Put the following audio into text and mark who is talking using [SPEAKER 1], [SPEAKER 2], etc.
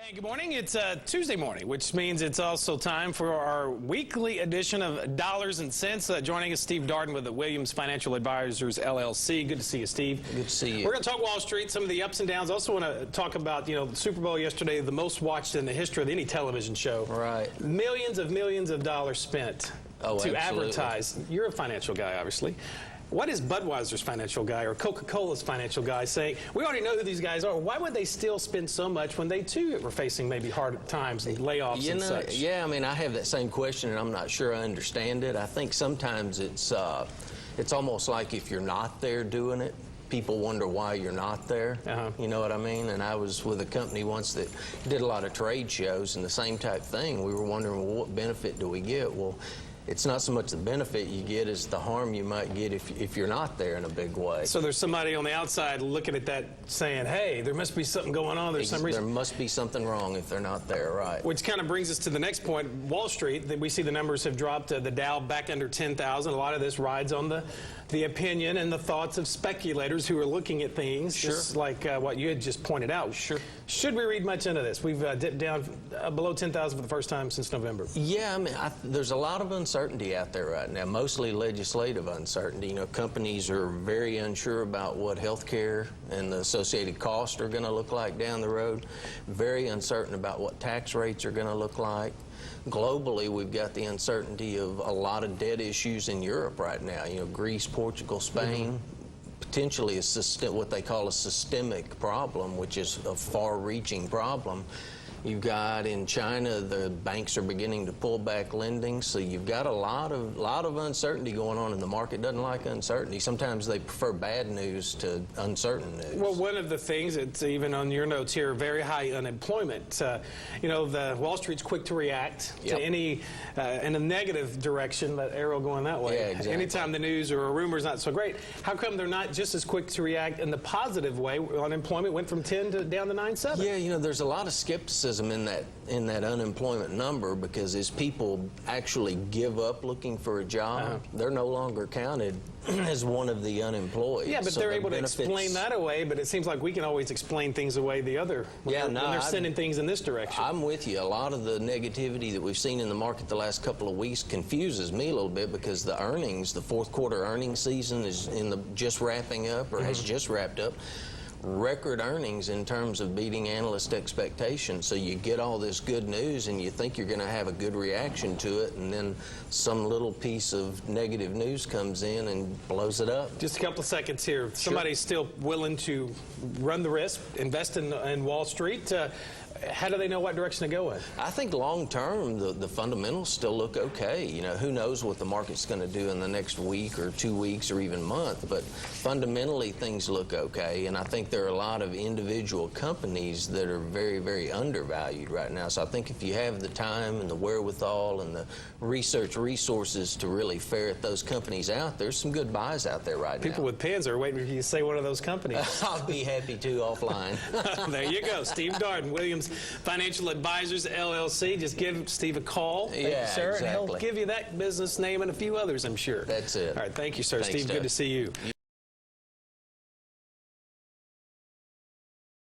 [SPEAKER 1] Hey, good morning. It's Tuesday morning, which means it's also time for our weekly edition of Dollars and Cents. Joining us, Steve Darden with the Williams Financial Advisors, LLC. Good to see you, Steve.
[SPEAKER 2] Good to see you.
[SPEAKER 1] We're going to talk Wall Street, some of the ups and downs. Also want to talk about, the Super Bowl yesterday, the most watched in the history of any television show.
[SPEAKER 2] Right.
[SPEAKER 1] Millions of dollars spent to advertise. You're a financial guy, obviously. What is Budweiser's financial guy or Coca-Cola's financial guy saying? We already know who these guys are. Why would they still spend so much when they, too, were facing maybe hard times and layoffs and such?
[SPEAKER 2] Yeah, I mean, I have that same question, and I'm not sure I understand it. I think sometimes it's almost like if you're not there doing it, people wonder why you're not there. You know what I mean? And I was with a company once that did a lot of trade shows, and the same type thing. We were wondering, well, what benefit do we get? Well, it's not so much the benefit you get as the harm you might get if you're not there in a big way.
[SPEAKER 1] So there's somebody on the outside looking at that saying, hey, there must be something going on. There's some reason.
[SPEAKER 2] There must be something wrong if they're not there, right.
[SPEAKER 1] Which kind of brings us to the next point. Wall Street, we see the numbers have dropped, the Dow back under 10,000. A lot of this rides on the opinion and the thoughts of speculators who are looking at things, just like what you had just pointed out. Sure. Should we read much into this? We've dipped down below 10,000 for the first time since November.
[SPEAKER 2] Yeah, I mean, there's a lot of uncertainty out there right now, mostly legislative uncertainty. You know, companies are very unsure about what health care and the associated costs are going to look like down the road, very uncertain about what tax rates are going to look like. Globally, we've got the uncertainty of a lot of debt issues in Europe right now. You know, Greece, Portugal, Spain, potentially what they call a systemic problem, which is a far-reaching problem. You've got in China, the banks are beginning to pull back lending, so you've got a lot of uncertainty going on, and the market doesn't like uncertainty. Sometimes they prefer bad news to uncertain news.
[SPEAKER 1] Well, one of the things, it's even on your notes here, very high unemployment. The Wall Street's quick to react to any, in a negative direction, that arrow going that way.
[SPEAKER 2] Yeah, exactly.
[SPEAKER 1] Anytime the news or a rumor's not so great, how come they're not just as quick to react in the positive way? Unemployment went from 10 to down to 9.7.
[SPEAKER 2] Yeah, there's a lot of skepticism in that unemployment number, because as people actually give up looking for a job, they're no longer counted as one of the unemployed.
[SPEAKER 1] Yeah, but so they're able to explain that away, but it seems like we can always explain things away the other when they're sending things in this direction. I'm
[SPEAKER 2] with you. A lot of the negativity that we've seen in the market the last couple of weeks confuses me a little bit, because the earnings, the fourth quarter earnings season is just wrapping up, or has just wrapped up. Record earnings in terms of beating analyst expectations. So you get all this good news and you think you're going to have a good reaction to it, and then some little piece of negative news comes in and blows it up.
[SPEAKER 1] Just a couple of seconds here. Somebody's still willing to run the risk, invest in Wall Street. How do they know what direction to go in?
[SPEAKER 2] I think long term, the fundamentals still look okay. Who knows what the market's going to do in the next week or 2 weeks or even month, but fundamentally things look okay. And I think there are a lot of individual companies that are very, very undervalued right now. So I think if you have the time and the wherewithal and the research resources to really ferret those companies out, there's some good buys out there right now.
[SPEAKER 1] People with pens are waiting for you to say one of those companies.
[SPEAKER 2] I'll be happy to offline.
[SPEAKER 1] There you go. Steve Darden, Williams Financial Advisors, LLC. Just give Steve a call. Thank you, sir.
[SPEAKER 2] Exactly.
[SPEAKER 1] And he'll give you that business name and a few others, I'm sure.
[SPEAKER 2] That's it.
[SPEAKER 1] All right. Thank you, sir.
[SPEAKER 2] Thanks,
[SPEAKER 1] Steve, good to see you.